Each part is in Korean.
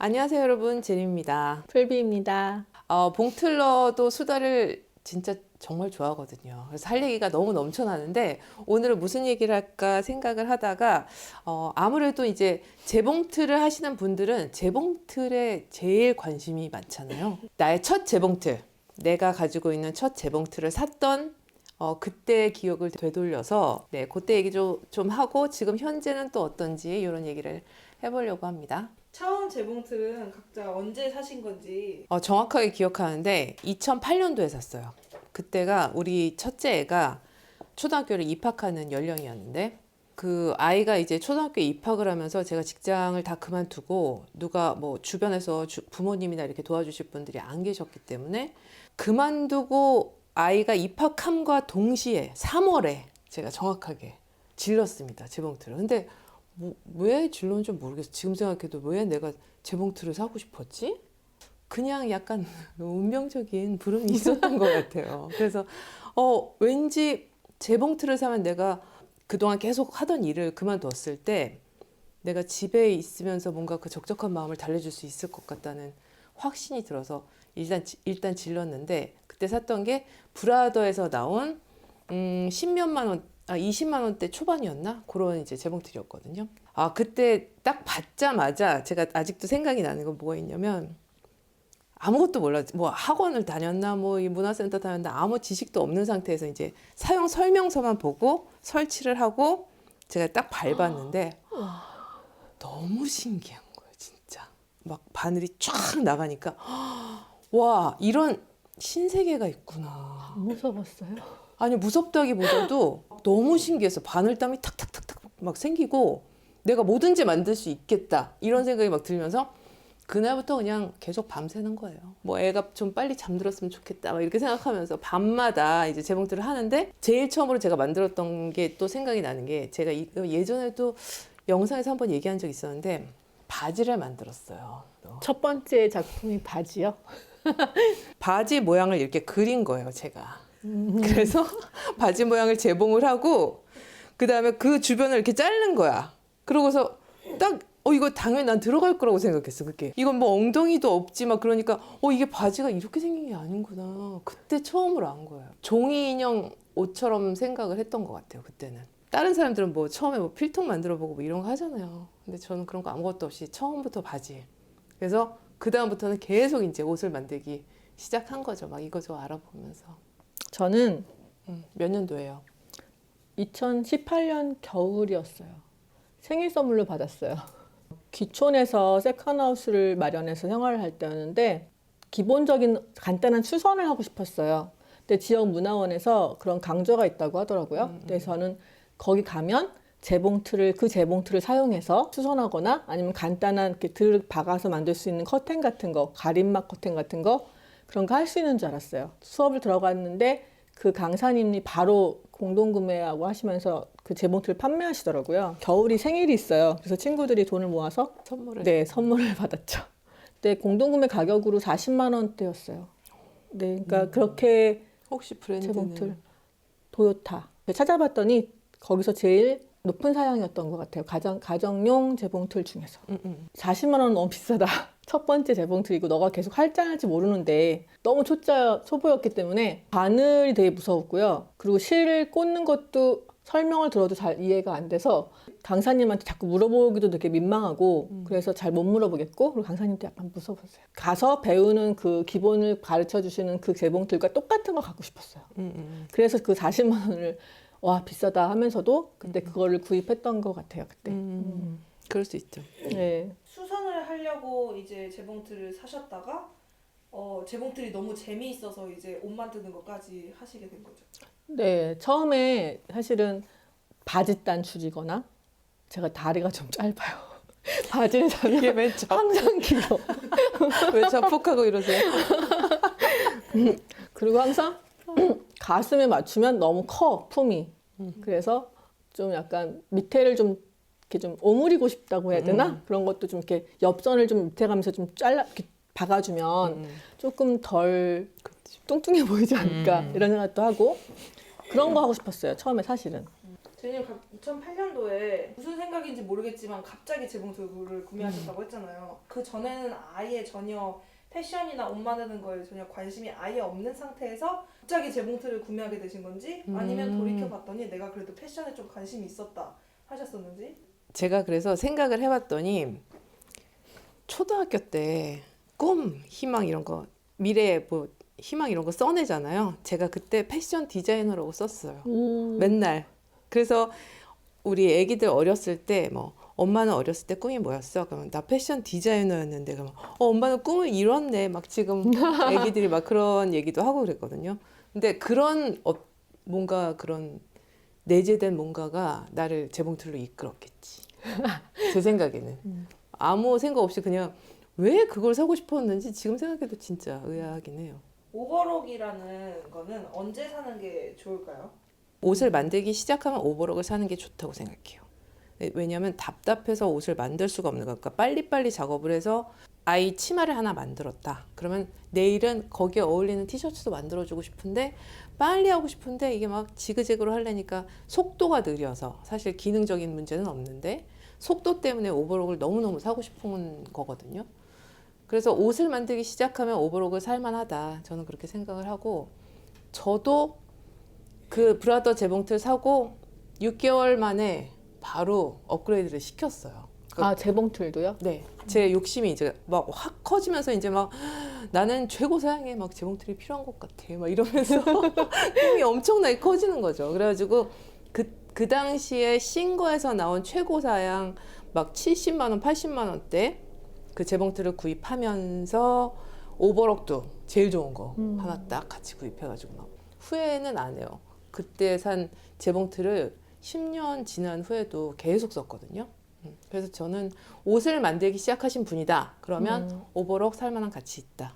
안녕하세요 여러분, 제니입니다. 풀비입니다. 봉틀러도 수다를 진짜 정말 좋아하거든요. 그래서 할 얘기가 너무 넘쳐나는데 오늘은 무슨 얘기를 할까 생각을 하다가 아무래도 이제 재봉틀을 하시는 분들은 재봉틀에 제일 관심이 많잖아요. 나의 첫 재봉틀, 내가 가지고 있는 첫 재봉틀을 샀던 그때의 기억을 되돌려서 그때 얘기 좀 하고 지금 현재는 또 어떤지 이런 얘기를 해보려고 합니다. 처음 재봉틀은 각자 언제 사신 건지. 정확하게 기억하는데 2008년도에 샀어요. 그때가 우리 첫째 애가 초등학교를 입학하는 연령이었는데 그 아이가 이제 초등학교에 입학을 하면서 제가 직장을 다 그만두고 누가 뭐 주변에서 부모님이나 이렇게 도와주실 분들이 안 계셨기 때문에 그만두고 아이가 입학함과 동시에 3월에 제가 정확하게 질렀습니다. 재봉틀을. 근데 왜 질렀는지 모르겠어. 지금 생각해도 왜 내가 재봉틀을 사고 싶었지? 그냥 약간 운명적인 부름이 있었던 것 같아요. 그래서 왠지 재봉틀을 사면 내가 그동안 계속 하던 일을 그만뒀을 때 내가 집에 있으면서 뭔가 그 적적한 마음을 달래줄 수 있을 것 같다는 확신이 들어서 일단 질렀는데 그때 샀던 게 브라더에서 나온 10몇만 원 20만 원대 초반이었나? 그런 이제 재봉틀이었거든요. 그때 딱 받자마자 제가 아직도 생각이 나는 건 뭐가 있냐면 아무것도 몰라. 뭐 학원을 다녔나 뭐 이 문화센터 다녔나 아무 지식도 없는 상태에서 이제 사용 설명서만 보고 설치를 하고 제가 딱 밟았는데 너무 신기한 거예요, 진짜. 막 바늘이 쫙 나가니까 와, 이런 신세계가 있구나. 무서웠어요? 아니, 무섭다기보다도 너무 신기해서 바늘땀이 탁탁탁탁 막 생기고 내가 뭐든지 만들 수 있겠다 이런 생각이 막 들면서 그날부터 그냥 계속 밤새는 거예요. 뭐 애가 좀 빨리 잠들었으면 좋겠다 막 이렇게 생각하면서 밤마다 이제 재봉틀을 하는데 제일 처음으로 제가 만들었던 게 또 생각이 나는 게 제가 예전에도 영상에서 한번 얘기한 적이 있었는데 바지를 만들었어요. 첫 번째 작품이 바지요? 바지 모양을 이렇게 그린 거예요, 제가. 그래서 바지 모양을 재봉을 하고 그 다음에 그 주변을 이렇게 자르는 거야. 그러고서 딱 이거 당연히 난 들어갈 거라고 생각했어. 그게 이건 뭐 엉덩이도 없지 막 그러니까 이게 바지가 이렇게 생긴 게 아닌구나. 그때 처음으로 안 거예요. 종이 인형 옷처럼 생각을 했던 것 같아요. 그때는 다른 사람들은 뭐 처음에 뭐 필통 만들어 보고 뭐 이런 거 하잖아요. 근데 저는 그런 거 아무것도 없이 처음부터 바지. 그래서 그 다음부터는 계속 이제 옷을 만들기 시작한 거죠. 막 이거저거 알아보면서. 저는 몇 년도예요? 2018년 겨울이었어요. 생일 선물로 받았어요. 귀촌에서 세컨하우스를 마련해서 생활을 할 때였는데 기본적인 간단한 추선을 하고 싶었어요. 근데 지역 문화원에서 그런 강좌가 있다고 하더라고요. 그래서 저는 거기 가면 그 재봉틀을 사용해서 추선하거나 아니면 간단한 이렇게 드륵 박아서 만들 수 있는 커튼 같은 거, 가림막 커튼 같은 거 그런 거 할 수 있는 줄 알았어요. 수업을 들어갔는데 그 강사님이 바로 공동구매하고 하시면서 그 재봉틀을 판매하시더라고요. 겨울이 생일이 있어요. 그래서 친구들이 돈을 모아서 선물을 받았죠. 근데 공동구매 가격으로 40만 원대였어요. 네, 그러니까 그렇게 혹시 브랜드는? 재봉틀 도요타 찾아봤더니 거기서 제일 높은 사양이었던 것 같아요. 가정용 재봉틀 중에서. 40만 원은 너무 비싸다. 첫 번째 재봉틀이고 너가 계속 할지 안 할지 모르는데 너무 초보였기 때문에 바늘이 되게 무서웠고요. 그리고 실 꽂는 것도 설명을 들어도 잘 이해가 안 돼서 강사님한테 자꾸 물어보기도 되게 민망하고 그래서 잘 못 물어보겠고 그리고 강사님도 약간 무서웠어요. 가서 배우는 그 기본을 가르쳐 주시는 그 재봉틀과 똑같은 거 갖고 싶었어요. 그래서 그 40만 원을 와 비싸다 하면서도 그때 그거를 구입했던 것 같아요. 그때. 그럴 수 있죠. 네. 수선을 하려고 이제 재봉틀을 사셨다가 재봉틀이 너무 재미있어서 이제 옷 만드는 것까지 하시게 된 거죠. 네, 처음에 사실은 바지단 줄이거나 제가 다리가 좀 짧아요. 바지를 사면 왜 항상 길어. 왜 자폭하고 이러세요? 그리고 항상 가슴에 맞추면 너무 커, 품이. 그래서 좀 약간 밑에를 좀 이렇게 좀 오므리고 싶다고 해야 되나? 그런 것도 좀 이렇게 옆선을 좀 밑에 가면서 좀 이렇게 박아주면 조금 덜 뚱뚱해 보이지 않을까 이런 생각도 하고 그런 거 하고 싶었어요. 처음에 사실은. 제님 2008년도에 무슨 생각인지 모르겠지만 갑자기 재봉틀을 구매하셨다고 했잖아요. 그 전에는 아예 전혀 패션이나 옷 만드는 거에 전혀 관심이 아예 없는 상태에서 갑자기 재봉틀을 구매하게 되신 건지 아니면 돌이켜 봤더니 내가 그래도 패션에 좀 관심이 있었다 하셨었는지. 제가 그래서 생각을 해봤더니 초등학교 때 꿈, 희망 이런 거 미래에 뭐 희망 이런 거 써내잖아요. 제가 그때 패션 디자이너라고 썼어요. 맨날. 그래서 우리 애기들 어렸을 때 뭐 엄마는 어렸을 때 꿈이 뭐였어? 그러면 나 패션 디자이너였는데 그러면 엄마는 꿈을 이뤘네. 막 지금 애기들이 막 그런 얘기도 하고 그랬거든요. 근데 그런 뭔가 그런 내재된 뭔가가 나를 재봉틀로 이끌었겠지. 제 생각에는. 아무 생각 없이 그냥 왜 그걸 사고 싶었는지 지금 생각해도 진짜 의아하긴 해요. 오버록이라는 거는 언제 사는 게 좋을까요? 옷을 만들기 시작하면 오버록을 사는 게 좋다고 생각해요. 왜냐하면 답답해서 옷을 만들 수가 없는 거니까 빨리빨리 작업을 해서 아이 치마를 하나 만들었다. 그러면 내일은 거기에 어울리는 티셔츠도 만들어주고 싶은데 빨리 하고 싶은데 이게 막 지그재그로 하려니까 속도가 느려서 사실 기능적인 문제는 없는데 속도 때문에 오버록을 너무너무 사고 싶은 거거든요. 그래서 옷을 만들기 시작하면 오버록을 살만하다. 저는 그렇게 생각을 하고 저도 그 브라더 재봉틀 사고 6개월 만에 바로 업그레이드를 시켰어요. 아, 재봉틀도요? 네. 제 욕심이 이제 막 확 커지면서 이제 막 나는 최고 사양에 막 재봉틀이 필요한 것 같아. 막 이러면서 꿈이 엄청나게 커지는 거죠. 그래가지고 그 당시에 신거에서 나온 최고 사양 막 70만 원, 80만 원대 그 재봉틀을 구입하면서 오버록도 제일 좋은 거 하나 딱 같이 구입해가지고 막 후회는 안 해요. 그때 산 재봉틀을 10년 지난 후에도 계속 썼거든요. 그래서 저는 옷을 만들기 시작하신 분이다. 그러면 오버록 살만한 가치 있다.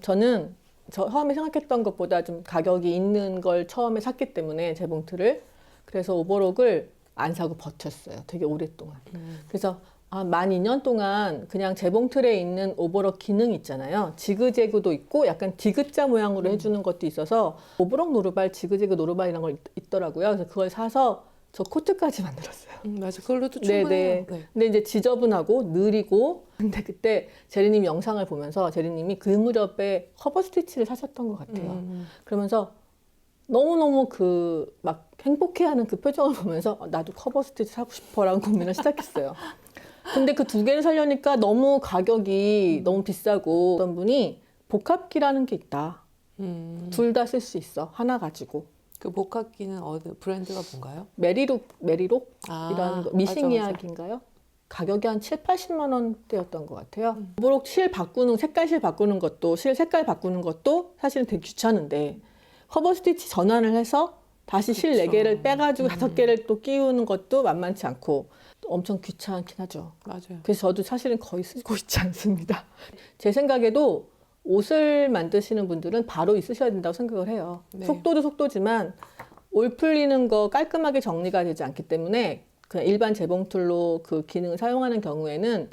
저는 처음에 생각했던 것보다 좀 가격이 있는 걸 처음에 샀기 때문에 재봉틀을 그래서 오버록을 안 사고 버텼어요. 되게 오랫동안. 그래서 만 2년 동안 그냥 재봉틀에 있는 오버록 기능 있잖아요. 지그재그도 있고 약간 디귿자 모양으로 해주는 것도 있어서 오버록 노루발, 지그재그 노루발이라는 걸 있더라고요. 그래서 그걸 사서 저 코트까지 만들었어요. 맞아. 그걸로도 충분해요. 네네. 네. 근데 이제 지저분하고 느리고 근데 그때 제리님 영상을 보면서 제리님이 그 무렵에 커버 스티치를 사셨던 것 같아요. 그러면서 너무너무 그 막 행복해하는 그 표정을 보면서 나도 커버 스티치 사고 싶어라는 고민을 시작했어요. 근데 그 두 개를 사려니까 너무 가격이 너무 비싸고 어떤 분이 복합기라는 게 있다. 둘 다 쓸 수 있어. 하나 가지고. 그 복합기는 브랜드가 뭔가요? 메리록이라는 거, 맞아, 미싱 맞아. 이야기인가요? 가격이 한 7, 80만 원대였던 것 같아요. 오버록 실 바꾸는, 색깔 실 바꾸는 것도, 실 색깔 바꾸는 것도 사실은 되게 귀찮은데 커버 스티치 전환을 해서 다시 실 그쵸. 4개를 빼가지고 5개를 또 끼우는 것도 만만치 않고 엄청 귀찮긴 하죠. 맞아요. 그래서 저도 사실은 거의 쓰고 있지 않습니다. 제 생각에도 옷을 만드시는 분들은 바로 있으셔야 된다고 생각을 해요. 네. 속도도 속도지만 올 풀리는 거 깔끔하게 정리가 되지 않기 때문에 그냥 일반 재봉틀로 그 기능을 사용하는 경우에는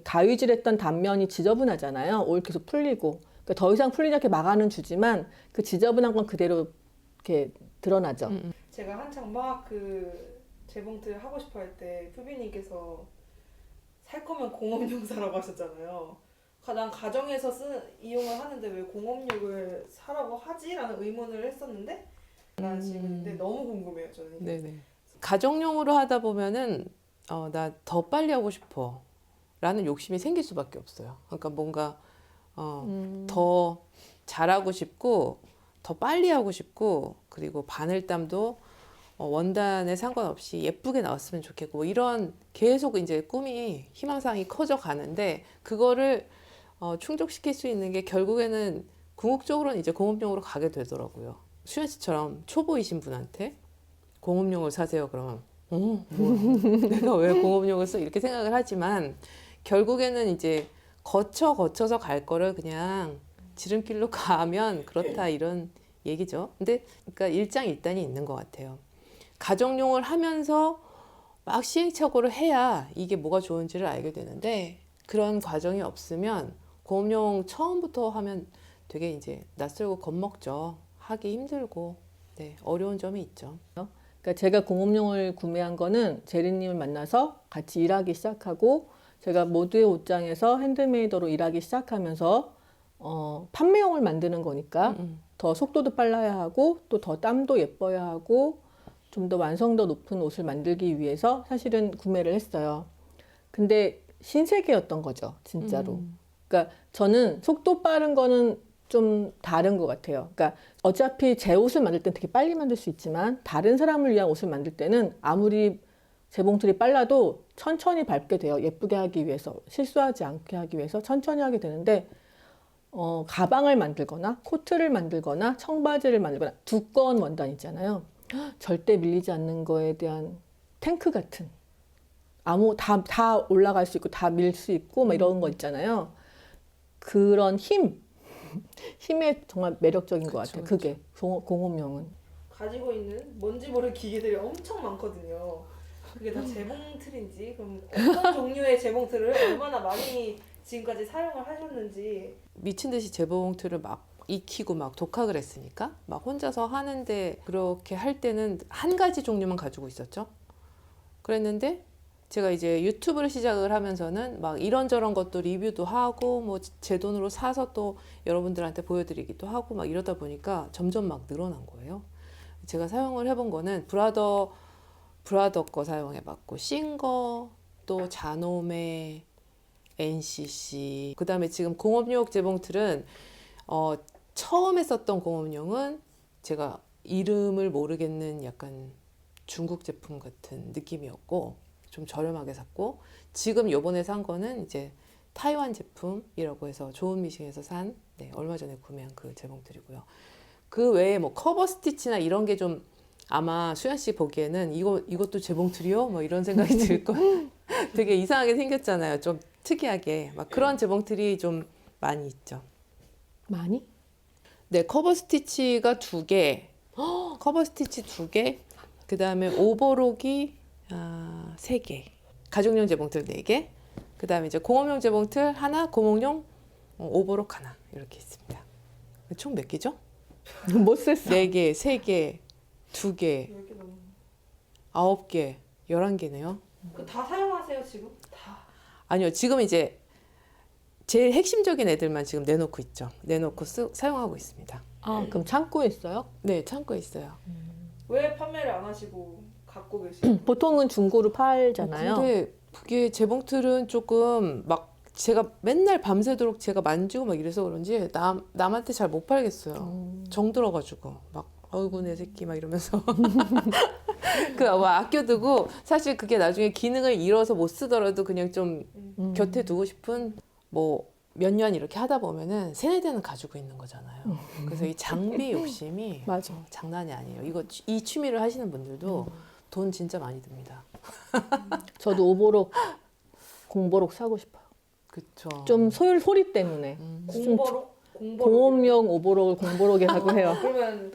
가위질했던 단면이 지저분하잖아요. 올 계속 풀리고 그러니까 더 이상 풀리지 않게 막아는 주지만 그 지저분한 건 그대로 이렇게 드러나죠. 제가 한창 막 그 재봉틀 하고 싶어 할 때 푸비님께서 살 거면 공업용 사라고 하셨잖아요. 난 가정에서 이용을 하는데 왜 공업용을 사라고 하지라는 의문을 했었는데 난 지금 근데 너무 궁금해요 저는. 네네. 가정용으로 하다 보면은 나 더 빨리 하고 싶어 라는 욕심이 생길 수밖에 없어요. 그러니까 뭔가 더 잘하고 싶고 더 빨리 하고 싶고 그리고 바늘땀도 원단에 상관없이 예쁘게 나왔으면 좋겠고 뭐 이런 계속 이제 꿈이 희망사항이 커져 가는데 그거를 충족시킬 수 있는 게 결국에는 궁극적으로는 이제 공업용으로 가게 되더라고요. 수연 씨처럼 초보이신 분한테 공업용을 사세요 그러면 뭐야 내가 왜 공업용을 써 이렇게 생각을 하지만 결국에는 이제 거쳐서 갈 거를 그냥 지름길로 가면 그렇다 이런 얘기죠. 근데 그러니까 일장일단이 있는 것 같아요. 가정용을 하면서 막 시행착오를 해야 이게 뭐가 좋은지를 알게 되는데 그런 과정이 없으면 공업용 처음부터 하면 되게 이제 낯설고 겁먹죠. 하기 힘들고 네, 어려운 점이 있죠. 그러니까 제가 공업용을 구매한 거는 제리님을 만나서 같이 일하기 시작하고 제가 모두의 옷장에서 핸드메이더로 일하기 시작하면서 판매용을 만드는 거니까 더 속도도 빨라야 하고 또 더 땀도 예뻐야 하고 좀 더 완성도 높은 옷을 만들기 위해서 사실은 구매를 했어요. 근데 신세계였던 거죠, 진짜로. 그러니까 저는 속도 빠른 거는 좀 다른 것 같아요. 그러니까 어차피 제 옷을 만들 땐 되게 빨리 만들 수 있지만 다른 사람을 위한 옷을 만들 때는 아무리 재봉틀이 빨라도 천천히 밟게 돼요. 예쁘게 하기 위해서, 실수하지 않게 하기 위해서 천천히 하게 되는데 가방을 만들거나 코트를 만들거나 청바지를 만들거나 두꺼운 원단 있잖아요. 절대 밀리지 않는 거에 대한 탱크 같은 다 올라갈 수 있고 다 밀 수 있고 막 이런 거 있잖아요. 그런 힘에 정말 매력적인 것 같아요. 그게 공업용은. 가지고 있는 뭔지 모를 기계들이 엄청 많거든요. 그게 다 재봉틀인지 그럼 어떤 종류의 재봉틀을 얼마나 많이 지금까지 사용을 하셨는지. 미친 듯이 재봉틀을 막 익히고 막 독학을 했으니까 막 혼자서 하는데 그렇게 할 때는 한 가지 종류만 가지고 있었죠. 그랬는데 제가 이제 유튜브를 시작을 하면서는 막 이런저런 것도 리뷰도 하고 뭐 제 돈으로 사서 또 여러분들한테 보여드리기도 하고 막 이러다 보니까 점점 막 늘어난 거예요. 제가 사용을 해본 거는 브라더 거 사용해봤고 싱거 또 자노메 NCC 그다음에 지금 공업용 재봉틀은 처음에 썼던 공업용은 제가 이름을 모르겠는 약간 중국 제품 같은 느낌이었고 좀 저렴하게 샀고 지금 요번에 산 거는 이제 타이완 제품이라고 해서 좋은 미싱에서 산 얼마 전에 구매한 그 재봉틀이고요. 그 외에 뭐 커버 스티치나 이런 게 좀 아마 수연 씨 보기에는 이것도 재봉틀이요? 뭐 이런 생각이 들 거예요. 되게 이상하게 생겼잖아요. 좀 특이하게 막 그런 재봉틀이 좀 많이 있죠. 많이? 네, 커버 스티치가 2개, 커버 스티치 2개, 그 다음에 오버록이 3개, 가족용 재봉틀 4개, 그 다음에 이제 공업용 재봉틀 하나, 공업용 오버록 하나 이렇게 있습니다. 총 몇 개죠? 못 셌어. 4개, 3개, 2개, 10개 넘는. 9개, 11개네요. 다 사용하세요 지금? 다. 아니요, 지금 이제 제일 핵심적인 애들만 지금 내놓고 있죠. 내놓고 사용하고 있습니다. 그럼 창고에 있어요? 네, 창고에 있어요. 왜 판매를 안 하시고 갖고 계세요? 보통은 중고로 팔잖아요. 근데 그게 재봉틀은 조금 막 제가 맨날 밤새도록 제가 만지고 막 이래서 그런지 남한테 잘 못 팔겠어요. 정들어가지고 막 아이고 내 새끼 막 이러면서 막 아껴두고 사실 그게 나중에 기능을 잃어서 못 쓰더라도 그냥 좀 곁에 두고 싶은 뭐 몇 년 이렇게 하다 보면은 세네 대는 가지고 있는 거잖아요. 그래서 이 장비 욕심이 맞아. 장난이 아니에요. 이 취미를 하시는 분들도 돈 진짜 많이 듭니다. 저도 오보록, 공보록 사고 싶어요. 그쵸. 좀 소리 때문에. 공버록? 공업용 오보록을 공보록이라고 해요. 그러면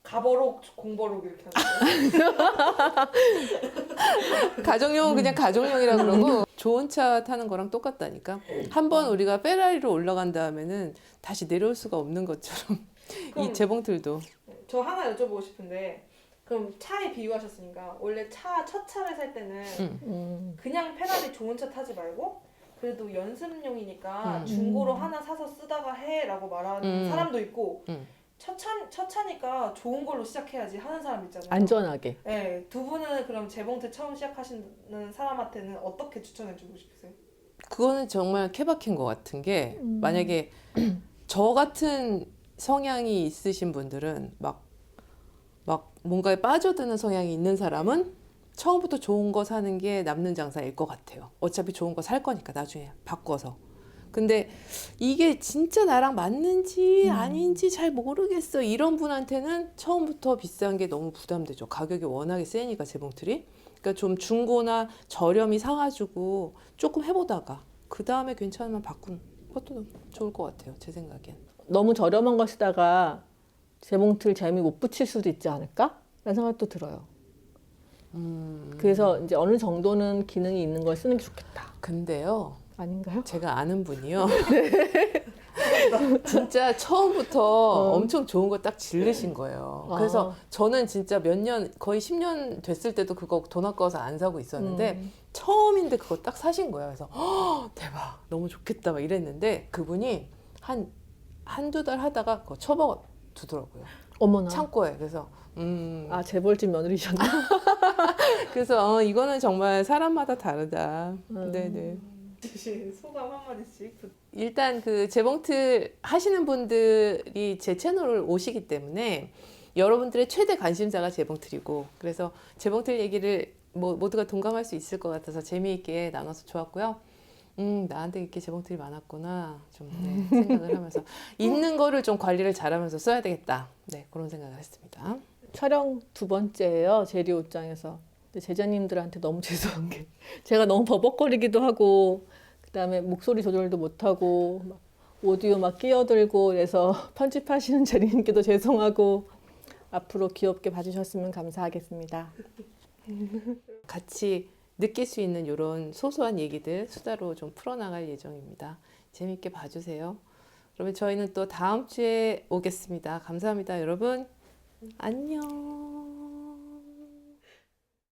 가버록, 공버록 이렇게 하세요? 가정용은 그냥 가정용이라 그러고 좋은 차 타는 거랑 똑같다니까. 한번 우리가 페라리로 올라간 다음에는 다시 내려올 수가 없는 것처럼 이 재봉틀도. 저 하나 여쭤보고 싶은데 그럼 차에 비유하셨으니까 원래 첫 차를 살 때는 그냥 페라리 좋은 차 타지 말고 그래도 연습용이니까 중고로 하나 사서 쓰다가 해라고 말하는 사람도 있고 첫 차니까 좋은 걸로 시작해야지 하는 사람 있잖아요. 안전하게. 네, 두 분은 그럼 재봉틀 처음 시작하시는 사람한테는 어떻게 추천해주고 싶으세요? 그거는 정말 케바케인 것 같은 게 만약에 저 같은 성향이 있으신 분들은 막 뭔가에 빠져드는 성향이 있는 사람은 처음부터 좋은 거 사는 게 남는 장사일 것 같아요. 어차피 좋은 거 살 거니까 나중에 바꿔서. 근데 이게 진짜 나랑 맞는지 아닌지 잘 모르겠어 이런 분한테는 처음부터 비싼 게 너무 부담되죠. 가격이 워낙에 세니까 재봉틀이. 그러니까 좀 중고나 저렴이 사가지고 조금 해보다가 그 다음에 괜찮으면 바꾸는 것도 좋을 것 같아요. 제 생각엔. 너무 저렴한 거 쓰다가 재봉틀 재미 못 붙일 수도 있지 않을까? 라는 생각도 들어요. 그래서 이제 어느 정도는 기능이 있는 걸 쓰는 게 좋겠다. 근데요. 아닌가요? 제가 아는 분이요. 진짜 처음부터 엄청 좋은 거 딱 질르신 거예요. 그래서 저는 진짜 몇 년, 거의 10년 됐을 때도 그거 돈 아까워서 안 사고 있었는데 처음인데 그거 딱 사신 거예요. 그래서 대박, 너무 좋겠다 막 이랬는데 그분이 한두 달 하다가 그거 처먹어 두더라고요. 어머나. 창고에. 그래서 아, 재벌집 며느리셨나? 그래서 이거는 정말 사람마다 다르다. 네네. 소감 한마디씩. 일단 그 재봉틀 하시는 분들이 제 채널을 오시기 때문에 여러분들의 최대 관심사가 재봉틀이고, 그래서 재봉틀 얘기를 모두가 동감할 수 있을 것 같아서 재미있게 나눠서 좋았고요. 나한테 이렇게 재봉틀이 많았구나 좀 생각을 하면서 있는 거를 좀 관리를 잘하면서 써야 되겠다. 네, 그런 생각을 했습니다. 촬영 2번째예요. 제리 옷장에서. 근데 제자님들한테 너무 죄송한 게 제가 너무 버벅거리기도 하고 그다음에 목소리 조절도 못하고 막 오디오 막 끼어들고 그래서 편집하시는 제리님께도 죄송하고 앞으로 귀엽게 봐주셨으면 감사하겠습니다. 같이 느낄 수 있는 이런 소소한 얘기들 수다로 좀 풀어나갈 예정입니다. 재밌게 봐주세요. 그러면 저희는 또 다음 주에 오겠습니다. 감사합니다, 여러분. 안녕.